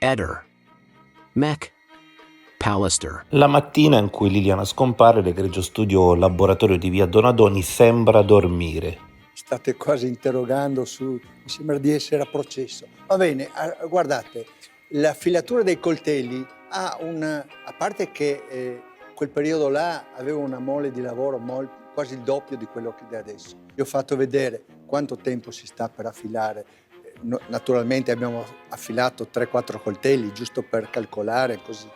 Eder, Mech, Pallister. La mattina in cui Liliana scompare, l'egregio studio laboratorio di via Donadoni sembra dormire. State quasi interrogando mi sembra di essere a processo. Va bene, guardate, la filatura dei coltelli a parte che quel periodo là aveva una mole di lavoro quasi il doppio di quello che è adesso. Vi ho fatto vedere quanto tempo si sta per affilare. Naturalmente abbiamo affilato 3-4 coltelli, giusto per calcolare così.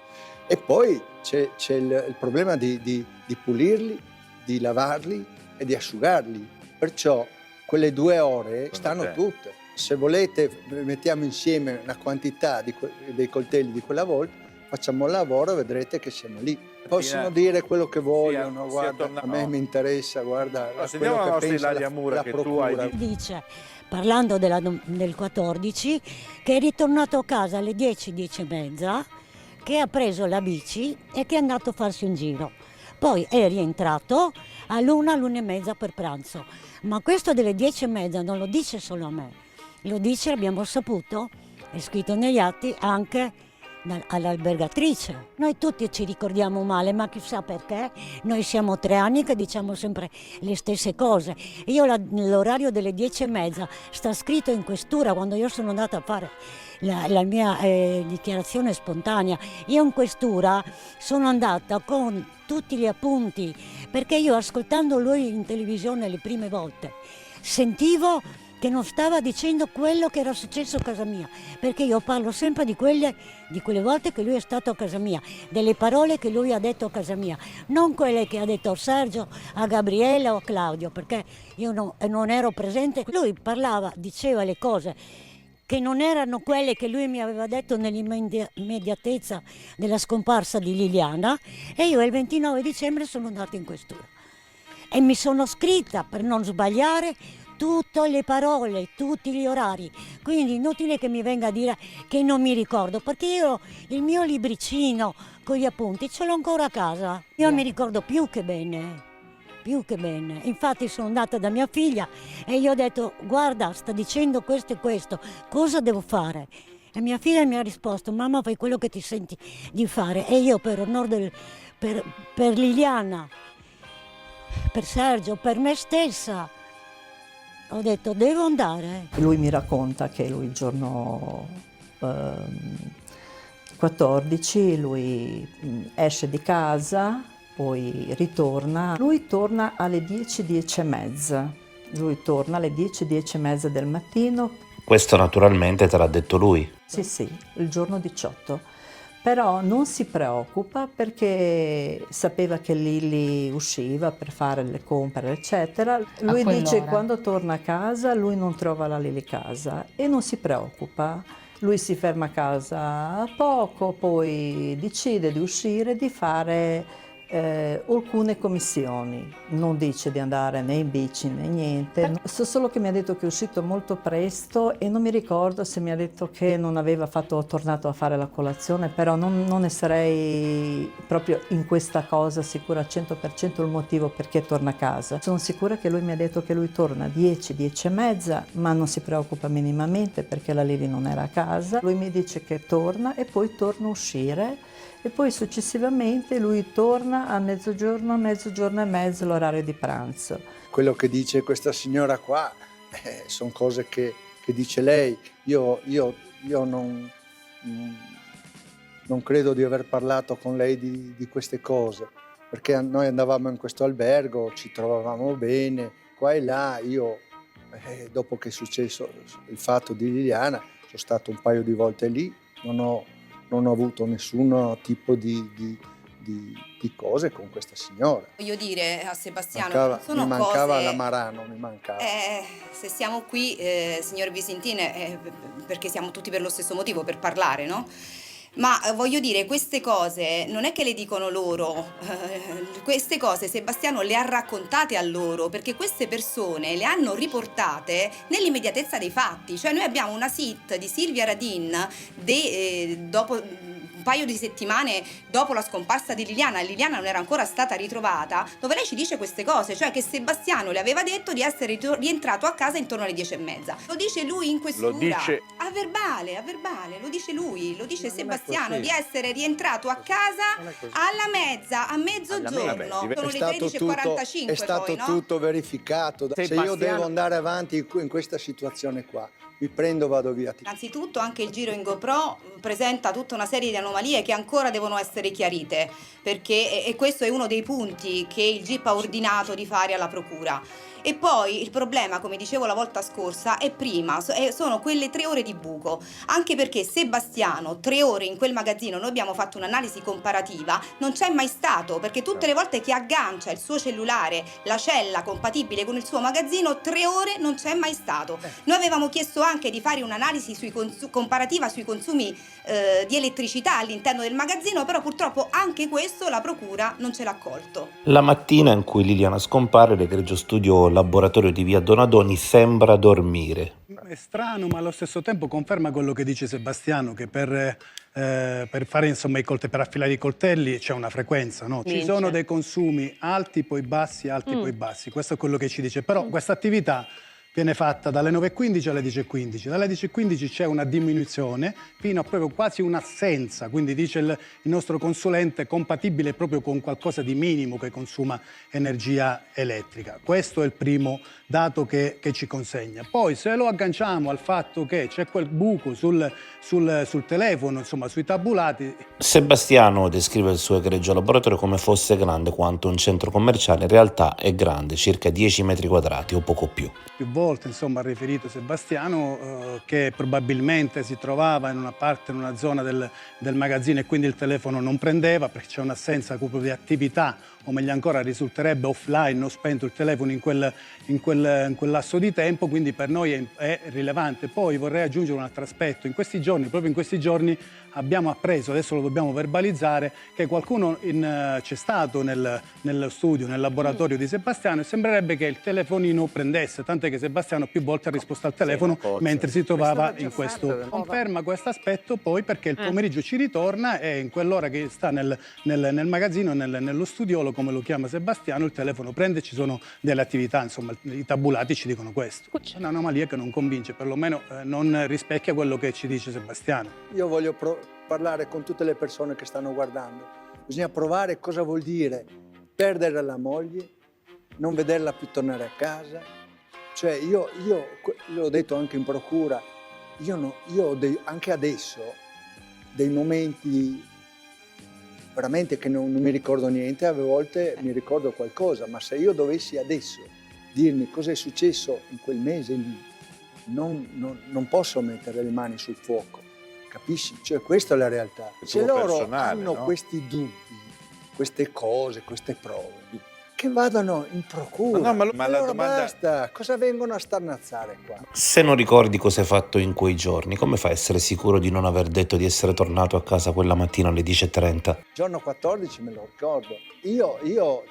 E poi c'è il problema di pulirli, di lavarli e di asciugarli. Perciò quelle 2 ore stanno tutte. Se volete mettiamo insieme una quantità dei coltelli di quella volta, facciamo il lavoro e vedrete che siamo lì. Possono dire quello che vogliono, guarda, a me mi interessa, guarda, sentiamo la nostra Ilaria Mura che tu hai dice, parlando del 14, che è ritornato a casa alle 10, 10 e mezza, che ha preso la bici e che è andato a farsi un giro. Poi è rientrato all'1, all'1 e mezza per pranzo. Ma questo delle 10 e mezza non lo dice solo a me, lo dice, abbiamo saputo, è scritto negli atti, anche all'albergatrice. Noi tutti ci ricordiamo male, ma chissà perché, noi siamo 3 anni che diciamo sempre le stesse cose. Io l'orario delle 10 e mezza sta scritto in questura quando io sono andata a fare la mia dichiarazione spontanea. Io in questura sono andata con tutti gli appunti, perché io ascoltando lui in televisione le prime volte sentivo che non stava dicendo quello che era successo a casa mia, perché io parlo sempre di quelle volte che lui è stato a casa mia, delle parole che lui ha detto a casa mia, non quelle che ha detto a Sergio, a Gabriele o a Claudio, perché io non ero presente. Lui diceva le cose che non erano quelle che lui mi aveva detto nell'immediatezza della scomparsa di Liliana, e io il 29 dicembre sono andata in questura e mi sono scritta per non sbagliare tutte le parole, tutti gli orari, quindi inutile che mi venga a dire che non mi ricordo, perché io il mio libricino con gli appunti ce l'ho ancora a casa, io mi ricordo più che bene. Infatti sono andata da mia figlia e gli ho detto: guarda, sta dicendo questo e questo, cosa devo fare? E mia figlia mi ha risposto: mamma, fai quello che ti senti di fare. E io per onore per Liliana, per Sergio, per me stessa, ho detto devo andare. Lui mi racconta che lui il giorno 14 lui esce di casa, poi ritorna. Lui torna alle 10, 10 e mezza. Lui torna alle 10, 10 e mezza del mattino. Questo naturalmente te l'ha detto lui. Sì, il giorno 18. Però non si preoccupa perché sapeva che Lili usciva per fare le compere, eccetera. Lui dice che quando torna a casa lui non trova la Lili a casa e non si preoccupa. Lui si ferma a casa a poco, poi decide di uscire, di fare alcune commissioni. Non dice di andare né in bici né niente. So solo che mi ha detto che è uscito molto presto e non mi ricordo se mi ha detto che non aveva tornato a fare la colazione, però non ne sarei proprio in questa cosa sicura al 100% il motivo perché torna a casa. Sono sicura che lui mi ha detto che lui torna 10, 10 e mezza, ma non si preoccupa minimamente perché la Lili non era a casa. Lui mi dice che torna e poi torna a uscire. E poi successivamente lui torna a mezzogiorno e mezzo, l'orario di pranzo. Quello che dice questa signora qua sono cose che dice lei. Io non credo di aver parlato con lei di queste cose, perché noi andavamo in questo albergo, ci trovavamo bene, qua e là. Io, dopo che è successo il fatto di Liliana, sono stato un paio di volte lì, non ho avuto nessun tipo di cose con questa signora. Voglio dire a Sebastiano, mi mancava l'Amarano, mi mancava. Se siamo qui, signor Visentine, perché siamo tutti per lo stesso motivo, per parlare, no? Ma voglio dire, queste cose non è che le dicono loro, queste cose Sebastiano le ha raccontate a loro, perché queste persone le hanno riportate nell'immediatezza dei fatti. Cioè noi abbiamo una SIT di Silvia Radin dopo paio di settimane dopo la scomparsa di Liliana non era ancora stata ritrovata, dove lei ci dice queste cose, cioè che Sebastiano le aveva detto di essere rientrato a casa intorno alle 10:30. Lo dice lui in questura. Lo dice a verbale, lo dice lui, lo dice Ma non è Sebastiano, così. di essere rientrato a casa Non è così. alla mezza, a mezzogiorno. Vabbè, Sono È le stato 13:45 è stato poi, no? tutto verificato. Se io Sebastiano- devo andare avanti in questa situazione qua, mi prendo, vado via. Innanzitutto anche il giro in GoPro presenta tutta una serie di anomalie che ancora devono essere chiarite, perché e questo è uno dei punti che il GIP ha ordinato di fare alla procura. E poi il problema, come dicevo la volta scorsa, è sono quelle 3 ore di buco, anche perché Sebastiano 3 ore in quel magazzino, noi abbiamo fatto un'analisi comparativa, non c'è mai stato, perché tutte le volte che aggancia il suo cellulare, la cella compatibile con il suo magazzino, 3 ore non c'è mai stato. Noi avevamo chiesto anche di fare un'analisi comparativa sui consumi di elettricità all'interno del magazzino, però purtroppo anche questo la procura non ce l'ha accolto. La mattina in cui Liliana scompare, l'egregio studio laboratorio di via Donadoni sembra dormire. È strano, ma allo stesso tempo conferma quello che dice Sebastiano, che per fare insomma per affilare i coltelli c'è una frequenza, no? Ci sono dei consumi alti poi bassi, alti poi bassi, questo è quello che ci dice. Però questa attività viene fatta dalle 9:15 alle 10:15. Dalle 10:15 c'è una diminuzione fino a proprio quasi un'assenza, quindi dice il nostro consulente, compatibile proprio con qualcosa di minimo che consuma energia elettrica. Questo è il primo dato che ci consegna. Poi se lo agganciamo al fatto che c'è quel buco sul telefono, insomma sui tabulati. Sebastiano descrive il suo egregio laboratorio come fosse grande quanto un centro commerciale, in realtà è grande, circa 10 metri quadrati o poco più. Più volte insomma, ha riferito Sebastiano che probabilmente si trovava in una zona del magazzino e quindi il telefono non prendeva perché c'è un'assenza proprio di attività, o meglio ancora risulterebbe offline, ho spento il telefono in quel lasso di tempo, quindi per noi è rilevante. Poi vorrei aggiungere un altro aspetto: proprio in questi giorni abbiamo appreso, adesso lo dobbiamo verbalizzare, che qualcuno c'è stato nello studio, nel laboratorio di Sebastiano, e sembrerebbe che il telefonino prendesse, tant'è che Sebastiano più volte ha risposto al telefono mentre si trovava in questo. Conferma questo aspetto poi perché il pomeriggio ci ritorna e in quell'ora che sta nel magazzino, nello studiolo, come lo chiama Sebastiano, il telefono prende e ci sono delle attività, insomma i tabulati ci dicono questo. È un'anomalia che non convince, perlomeno non rispecchia quello che ci dice Sebastiano. Io voglio parlare con tutte le persone che stanno guardando. Bisogna provare cosa vuol dire perdere la moglie, non vederla più tornare a casa. Cioè io l'ho detto anche in procura, io ho anche adesso dei momenti veramente che non mi ricordo niente, a volte mi ricordo qualcosa, ma se io dovessi adesso dirmi cosa è successo in quel mese lì, non posso mettere le mani sul fuoco, capisci? Cioè questa è la realtà. Se loro hanno questi dubbi, queste cose, queste prove, che vadano in procura. Ma la allora domanda... basta, cosa vengono a starnazzare qua? Se non ricordi cosa hai fatto in quei giorni, come fai a essere sicuro di non aver detto di essere tornato a casa quella mattina alle 10:30? Giorno 14 me lo ricordo. Io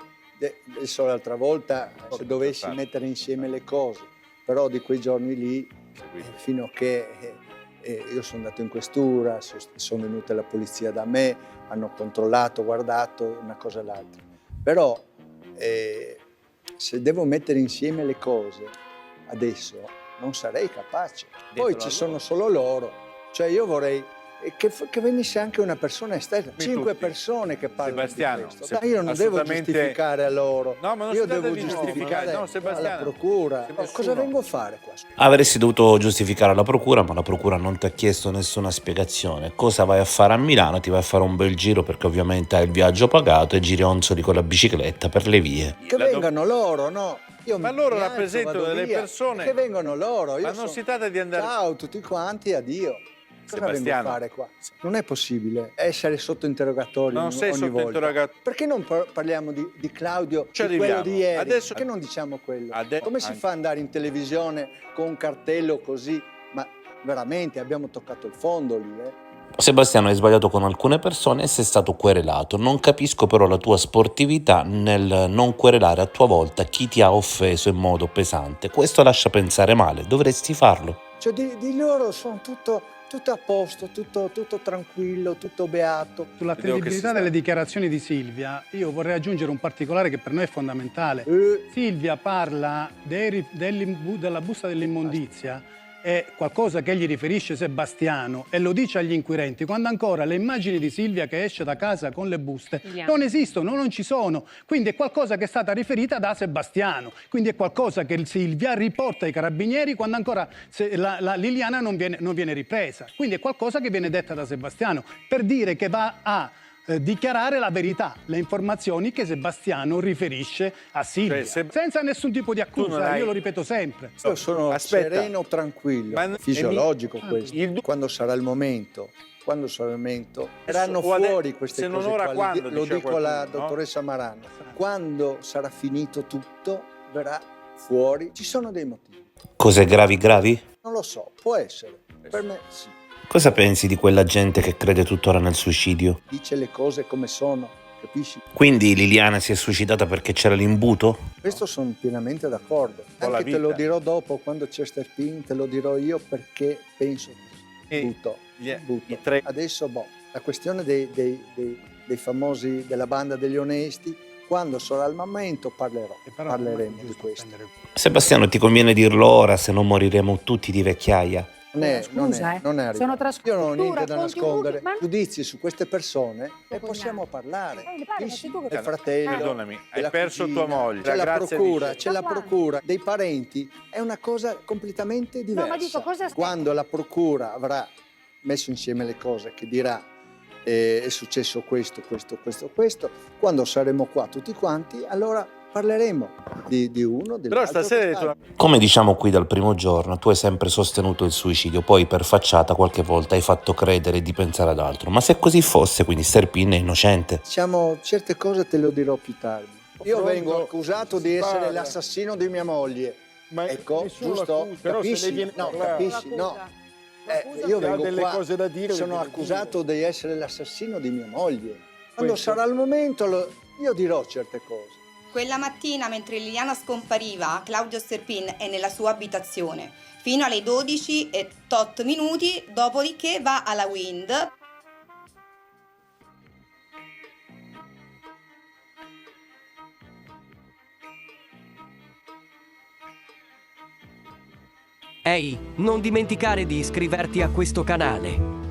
adesso l'altra volta, se dovessi mettere insieme le cose, però di quei giorni lì, fino a che io sono andato in questura, sono venuta la polizia da me, hanno controllato, guardato, una cosa e l'altra. Però se devo mettere insieme le cose adesso non sarei capace. Poi ci sono solo loro, cioè io vorrei che venisse anche una persona esterna, 5 persone che parlano Sebastiano, di questo. Io non devo giustificare a loro, no, ma non io si tratta devo di giustificare no, Sebastiano, alla procura. Cosa vengo a fare qua? Avresti dovuto giustificare alla procura, ma la procura non ti ha chiesto nessuna spiegazione. Cosa vai a fare a Milano? Ti vai a fare un bel giro perché ovviamente hai il viaggio pagato e gironzoli con la bicicletta per le vie. Che vengano loro, no? Ma loro rappresentano delle persone. Che vengono loro. Ma non si tratta di andare... Ciao tutti quanti, addio. Cosa vengo a fare qua? Non è possibile essere sotto interrogatorio non sei ogni sotto volta. interrogatorio. Perché non parliamo di Claudio, Ci di quello arriviamo. di ieri? Adesso... Perché non diciamo quello? Come si anche... fa ad andare in televisione con un cartello così? Ma veramente abbiamo toccato il fondo lì, Sebastiano, hai sbagliato con alcune persone e sei stato querelato. Non capisco però la tua sportività nel non querelare a tua volta chi ti ha offeso in modo pesante. Questo lascia pensare male, dovresti farlo. Cioè di loro sono tutto tutto a posto, tutto tranquillo, tutto beato. Sulla Vedevo che credibilità si delle dichiarazioni di Silvia, io vorrei aggiungere un particolare che per noi è fondamentale. Silvia parla della busta dell'immondizia, è qualcosa che gli riferisce Sebastiano e lo dice agli inquirenti, quando ancora le immagini di Silvia che esce da casa con le buste non esistono, non ci sono. Quindi è qualcosa che è stata riferita da Sebastiano. Quindi è qualcosa che Silvia riporta ai carabinieri quando ancora la Liliana non viene ripresa. Quindi è qualcosa che viene detta da Sebastiano per dire che va a dichiarare la verità, le informazioni che Sebastiano riferisce a Silvia, senza nessun tipo di accusa, io lo ripeto sempre. Io sono sereno, tranquillo, Ma- fisiologico questo. Quando sarà il momento, verranno fuori queste se non cose ora qua. quando, Lo diceva dico alla qualcuno, no? dottoressa Marano. Quando sarà finito tutto, verrà fuori. Ci sono dei motivi. Cose gravi? Non lo so, può essere. Per me sì. Cosa pensi di quella gente che crede tuttora nel suicidio? Dice le cose come sono, capisci? Quindi Liliana si è suicidata perché c'era l'imbuto? Questo sono pienamente d'accordo. Con la Anche te lo vita. dirò dopo, quando c'è Sterpin, te lo dirò io perché penso E butto. i tre- Adesso, la questione dei famosi, della banda degli onesti, quando sarà il momento parleremo di questo. Sebastiano, ti conviene dirlo ora, se no moriremo tutti di vecchiaia. Non è Sono arrivato. Io non ho niente da contenuti, nascondere. ma- Giudizi su queste persone e Cognato. possiamo parlare. mi pare, Capisci? sei tu che Del parli. fratello, Perdonami, hai della perso cugina, tua moglie. C'è la Grazia procura, dice. c'è la Ma quando? procura dei parenti, è una cosa completamente diversa. ma dico, cosa aspetta? Quando la procura avrà messo insieme le cose, che dirà è successo questo, quando saremo qua tutti quanti, allora parleremo di uno, Però dell'altro. stasera hai detto quest'altro. Come diciamo qui dal primo giorno, tu hai sempre sostenuto il suicidio, poi per facciata qualche volta hai fatto credere di pensare ad altro. Ma se così fosse, quindi Sterpin è innocente. Diciamo, certe cose te lo dirò più tardi. Io Pronto? vengo accusato di Si essere parla. l'assassino di mia moglie. Ma Ecco, nessuno giusto? l'accusa, però se Capisci? ne viene No, parlato. capisci? No. L'accusa Io se ha vengo delle qua, cose da dire, sono deve accusato di essere l'assassino di mia moglie. Quando Questo- sarà il momento io dirò certe cose. Quella mattina, mentre Liliana scompariva, Claudio Sterpin è nella sua abitazione fino alle 12 e tot minuti, dopodiché va alla Wind. Ehi, non dimenticare di iscriverti a questo canale.